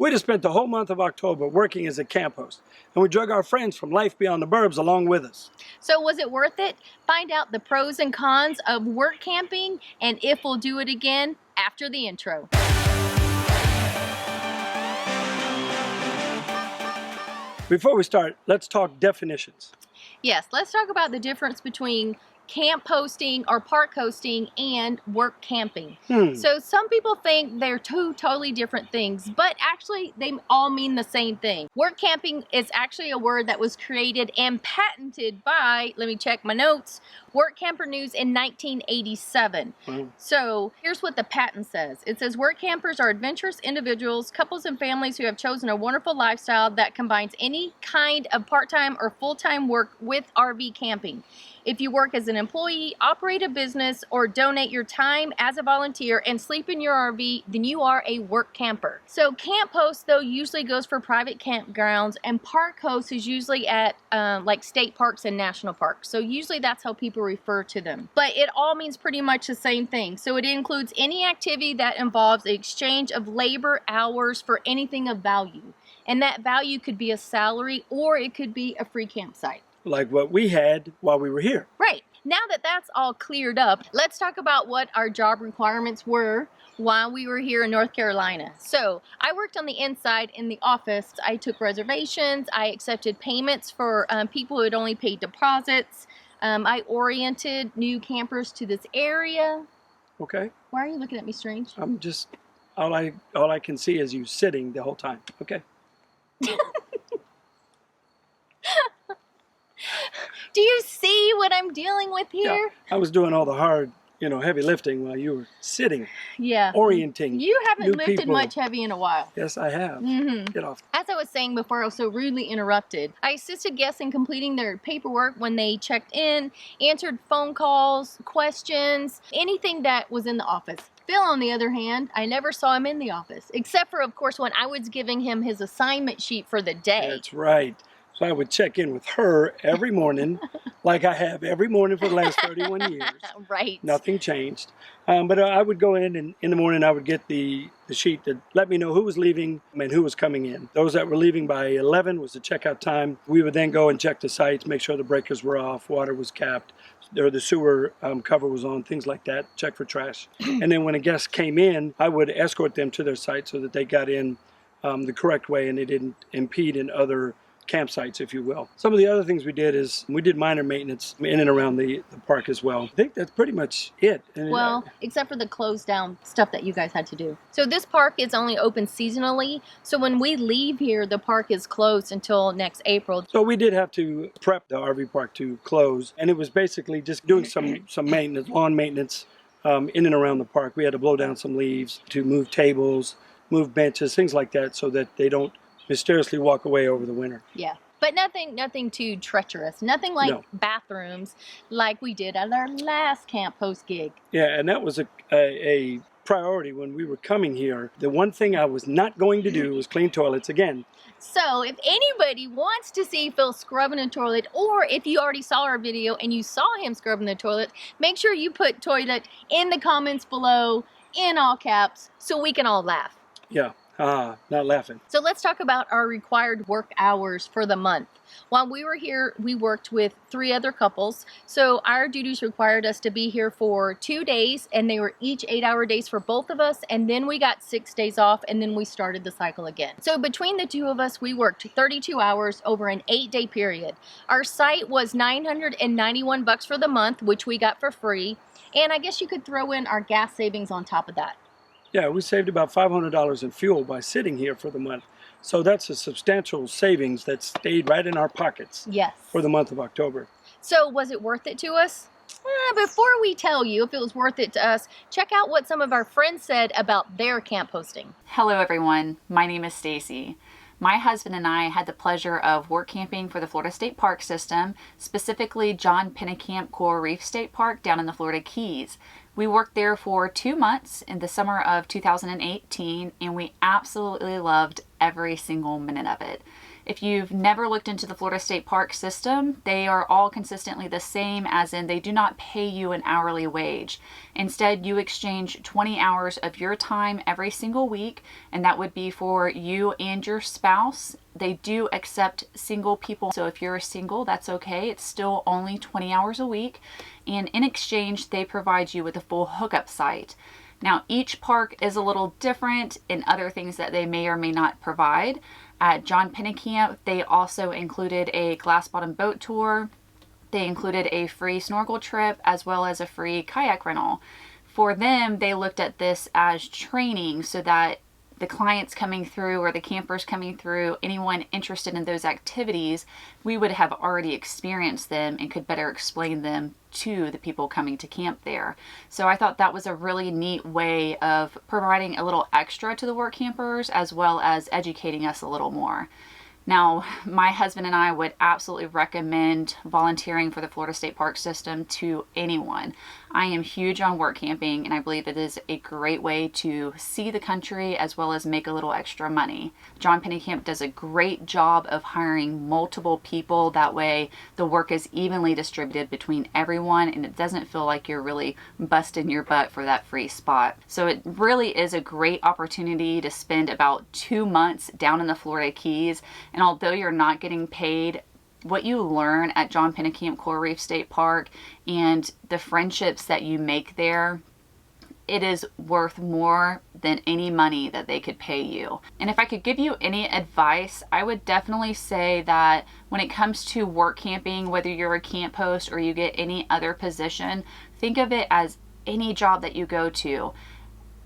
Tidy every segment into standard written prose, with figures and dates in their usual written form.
We just spent the whole month of October working as a camp host, and we drug our friends from life beyond the burbs along with us. So was it worth it? Find out the pros and cons of work camping and if we'll do it again after the intro. Before we start, let's talk definitions. Yes, let's talk about the difference between camp hosting or park hosting and work camping. So some people think they're two totally different things, but actually they all mean the same thing. Work camping is actually a word that was created and patented by, let me check my notes, Work Camper News in 1987. So here's what the patent says. It says work campers are adventurous individuals, couples and families who have chosen a wonderful lifestyle that combines any kind of part-time or full-time work with RV camping. If you work as an employee, operate a business, or donate your time as a volunteer and sleep in your RV, then you are a work camper. So camp host, though, usually goes for private campgrounds, and park host is usually at like state parks and national parks. So usually that's how people refer to them. But it all means pretty much the same thing. So it includes any activity that involves the exchange of labor hours for anything of value. And that value could be a salary or it could be a free campsite. Like what we had while we were here. Right. Now that that's all cleared up, let's talk about what our job requirements were while we were here in North Carolina. So I worked on the inside in the office. I took reservations. I accepted payments for people who had only paid deposits. I oriented new campers to this area. Okay. Why are you looking at me strange? I'm just, all I can see is you sitting the whole time. Okay. Do you see what I'm dealing with here? Yeah, I was doing all the hard, heavy lifting while you were sitting. Yeah. Orienting. You haven't lifted people. much heavy in a while. Yes, I have. Get off. As I was saying before, I was so rudely interrupted. I assisted guests in completing their paperwork when they checked in, answered phone calls, questions, anything that was in the office. Phil, on the other hand, I never saw him in the office, except for, of course, when I was giving him his assignment sheet for the day. That's right. So I would check in with her every morning, like I have every morning for the last 31 years. Right. Nothing changed. But I would go in, and in the morning I would get the sheet that let me know who was leaving and who was coming in. Those that were leaving by 11 was the checkout time. We would then go and check the sites, make sure the breakers were off, water was capped, or the sewer cover was on, things like that, check for trash. And then when a guest came in, I would escort them to their site so that they got in the correct way and they didn't impede in other campsites, if you will. Some of the other things we did is we did minor maintenance in and around the park as well. I think that's pretty much it. Well, except for the closed down stuff that you guys had to do. So this park is only open seasonally. So when we leave here, the park is closed until next April. So we did have to prep the RV park to close, and it was basically just doing some maintenance, lawn maintenance in and around the park. We had to blow down some leaves, to move tables, move benches, things like that, so that they don't mysteriously walk away over the winter. Yeah, but nothing too treacherous. Nothing like bathrooms like we did at our last camp host gig. Yeah, and that was a priority when we were coming here. The one thing I was not going to do was clean toilets again. So if anybody wants to see Phil scrubbing a toilet, or if you already saw our video and you saw him scrubbing the toilet, make sure you put toilet in the comments below in all caps so we can all laugh. Yeah. Not laughing. So let's talk about our required work hours for the month. While we were here, we worked with 3 other couples. So our duties required us to be here for 2 days, and they were each 8-hour days for both of us. And then we got 6 days off, and then we started the cycle again. So between the 2 of us, we worked 32 hours over an 8-day period. Our site was $991 for the month, which we got for free. And I guess you could throw in our gas savings on top of that. Yeah, we saved about $500 in fuel by sitting here for the month. So that's a substantial savings that stayed right in our pockets. Yes. For the month of October. So was it worth it to us? Before we tell you if it was worth it to us, check out what some of our friends said about their camp hosting. Hello everyone, my name is Stacy. My husband and I had the pleasure of work camping for the Florida State Park System, specifically John Pennekamp Coral Reef State Park down in the Florida Keys. We worked there for 2 months in the summer of 2018, and we absolutely loved every single minute of it. If you've never looked into the Florida State Park system, they are all consistently the same, as in they do not pay you an hourly wage. Instead, you exchange 20 hours of your time every single week, and that would be for you and your spouse. They do accept single people, so if you're single, that's okay. It's still only 20 hours a week, and in exchange, they provide you with a full hookup site. Now, each park is a little different in other things that they may or may not provide. At John Pennekamp, they also included a glass bottom boat tour. They included a free snorkel trip as well as a free kayak rental. For them, they looked at this as training so that the clients coming through or the campers coming through, anyone interested in those activities, we would have already experienced them and could better explain them to the people coming to camp there. So I thought that was a really neat way of providing a little extra to the work campers as well as educating us a little more. Now, my husband and I would absolutely recommend volunteering for the Florida State Park system to anyone. I am huge on work camping, and I believe it is a great way to see the country as well as make a little extra money. John Pennekamp does a great job of hiring multiple people. That way the work is evenly distributed between everyone, and it doesn't feel like you're really busting your butt for that free spot. So it really is a great opportunity to spend about 2 months down in the Florida Keys. And although you're not getting paid, what you learn at John Pennekamp Coral Reef State Park and the friendships that you make there, it is worth more than any money that they could pay you. And if I could give you any advice, I would definitely say that when it comes to work camping, whether you're a camp host or you get any other position, think of it as any job that you go to.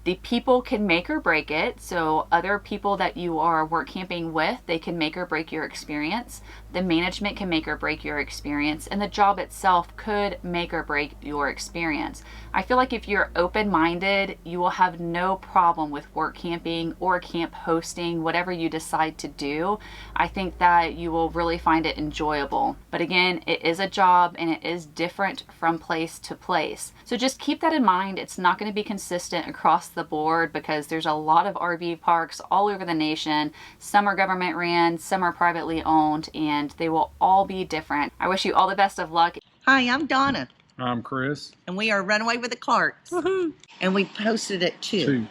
The people can make or break it. So other people that you are work camping with, they can make or break your experience. The management can make or break your experience, and the job itself could make or break your experience. I feel like if you're open-minded, you will have no problem with work camping or camp hosting, whatever you decide to do. I think that you will really find it enjoyable. But again, it is a job and it is different from place to place. So just keep that in mind. It's not going to be consistent across the board because there's a lot of RV parks all over the nation. Some are government ran, some are privately owned, and they will all be different. I wish you all the best of luck. Hi, I'm Donna, I'm Chris. and we are Runaway with the Clarks. Woohoo. And we posted at two.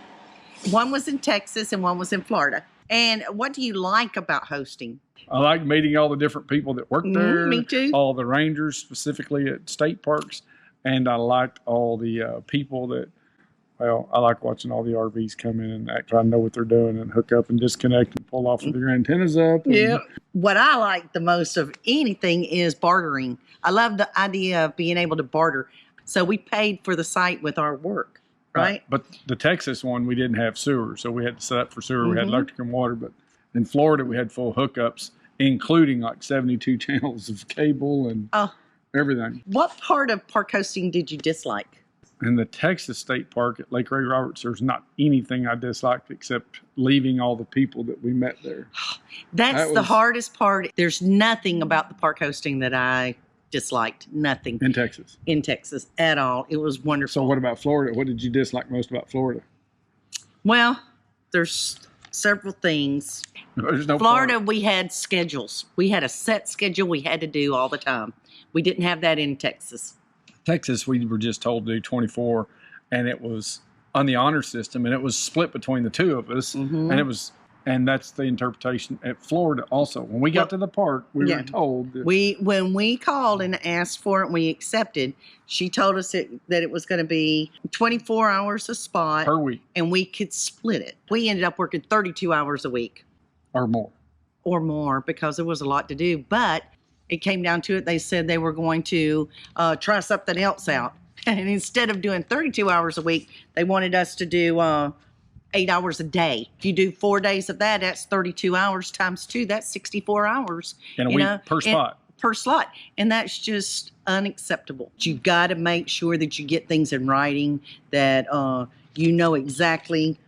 2. One was in Texas and one was in Florida. And what do you like about hosting? I like meeting all the different people that work there. Me too. All the rangers, specifically at state parks. And I liked all the people that, well, I like watching all the RVs come in and act, try to know what they're doing and hook up and disconnect and pull off with their antennas up. Yeah. What I like the most of anything is bartering. I love the idea of being able to barter. So we paid for the site with our work, right? But the Texas one, we didn't have sewer, so we had to set up for sewer. We had electric and water. But in Florida, we had full hookups, including like 72 channels of cable and everything. What part of park hosting did you dislike? In the Texas State Park at Lake Ray Roberts, there's not anything I disliked except leaving all the people that we met there. That's the hardest part. There's nothing about the park hosting that I disliked. Nothing. In Texas. In Texas at all. It was wonderful. So what about Florida? What did you dislike most about Florida? Well, there's several things. There's no Florida, we had schedules. We had a set schedule we had to do all the time. We didn't have that in Texas. Texas, we were just told to do 24, and it was on the honor system, and it was split between the two of us, and that's the interpretation at Florida also. When we got to the park, we were told that when we called and asked for it and we accepted, she told us that it was going to be 24 hours a spot per week and we could split it. We ended up working 32 hours a week or more because there was a lot to do, but it came down to it. They said they were going to try something else out. And instead of doing 32 hours a week, they wanted us to do 8 hours a day. If you do 4 days of that, that's 32 hours times 2. That's 64 hours. In a week per spot. Per slot. And that's just unacceptable. You got to make sure that you get things in writing, that you know exactly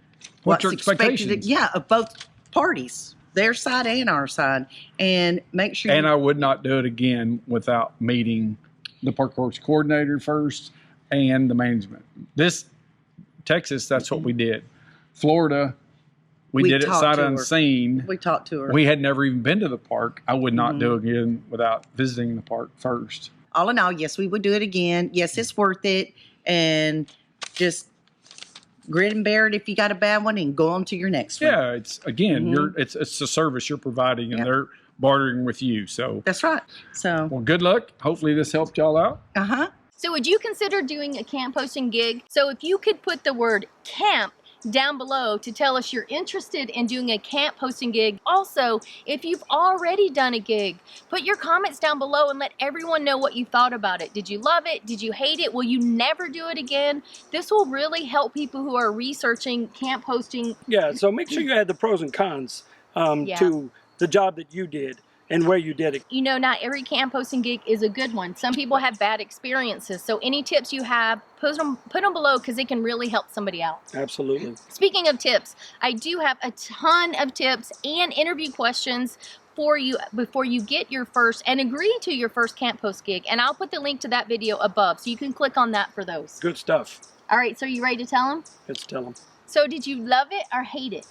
what's your expected. expectations. Of both parties. Their side and our side, and make sure. And I would not do it again without meeting the park course coordinator first and the management. Texas, that's what we did. Florida, We did it talked sight to her. unseen. We talked to her. We had never even been to the park. I would not do Mm-hmm. it again without visiting the park first. All in all, yes, we would do it again. Yes, it's worth it. And just grit and bear it if you got a bad one and go on to your next one. Yeah, it's again, it's a service you're providing, and they're bartering with you. So That's right. So, well, good luck. Hopefully, this helped y'all out. So would you consider doing a camp posting gig? So if you could put the word camp down below to tell us you're interested in doing a camp posting gig. Also, if you've already done a gig, put your comments down below and let everyone know what you thought about it. Did you love it? Did you hate it? Will you never do it again? This will really help people who are researching camp posting. Yeah, so make sure you add the pros and cons to the job that you did and where you did it. You know, not every camp posting gig is a good one. Some people have bad experiences. So any tips you have, put them below because it can really help somebody out. Absolutely. Speaking of tips, I do have a ton of tips and interview questions for you before you get your first and agree to your first camp post gig. And I'll put the link to that video above so you can click on that for those. Good stuff. All right, so you ready to tell them? Let's tell them. So did you love it or hate it?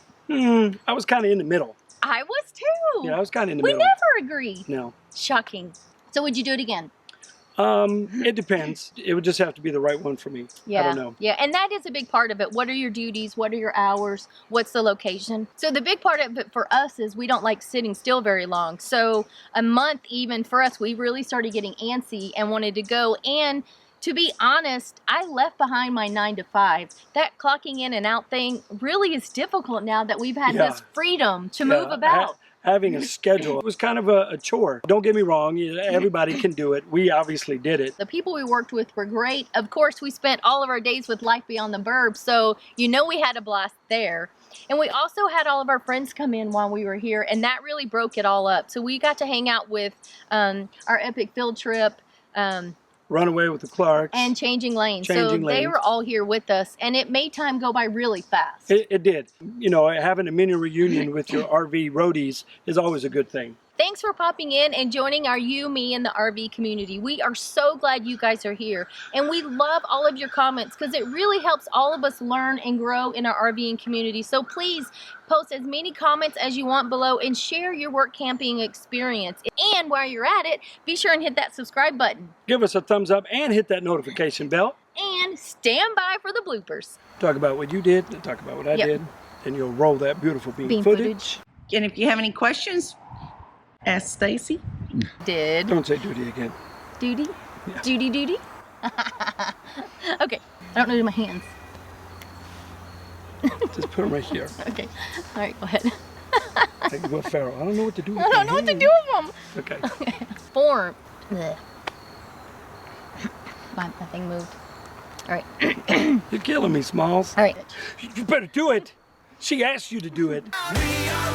I was kind of in the middle. I was too. Yeah, I was kind of in the We middle. never agreed. No. Shocking. So would you do it again? It depends. It would just have to be the right one for me. Yeah. I don't know. Yeah, and that is a big part of it. What are your duties? What are your hours? What's the location? So the big part of it for us is we don't like sitting still very long. So a month even for us, we really started getting antsy and wanted to go. And to be honest, I left behind my 9 to 5. That clocking in and out thing really is difficult now that we've had this freedom to move about. Having a schedule was kind of a chore. Don't get me wrong, everybody can do it. We obviously did it. The people we worked with were great. Of course, we spent all of our days with Life Beyond the Burbs, so you know we had a blast there. And we also had all of our friends come in while we were here, and that really broke it all up. So we got to hang out with our epic field trip, Runaway with the Clarks. and Changing Lanes. So they were all here with us, and it made time go by really fast. It did. You know, having a mini reunion with your RV roadies is always a good thing. Thanks for popping in and joining our You, Me, and the RV community. We are so glad you guys are here. And we love all of your comments because it really helps all of us learn and grow in our RVing community. So please post as many comments as you want below and share your work camping experience. And while you're at it, be sure and hit that subscribe button. Give us a thumbs up and hit that notification bell. And stand by for the bloopers. Talk about what you did and talk about what I did. And you'll roll that beautiful bean footage. and if you have any questions, ask Stacy. Don't say duty again. Duty? Yeah. Duty? Okay, I don't know my hands. Just put them right here. Okay, all right, go ahead. Like Will Ferrell. I don't know what to do with I don't know what to do with them. Okay. Form. Blech. My thing moved. All right. You're killing me, Smalls. All right. You better do it. She asked you to do it. We are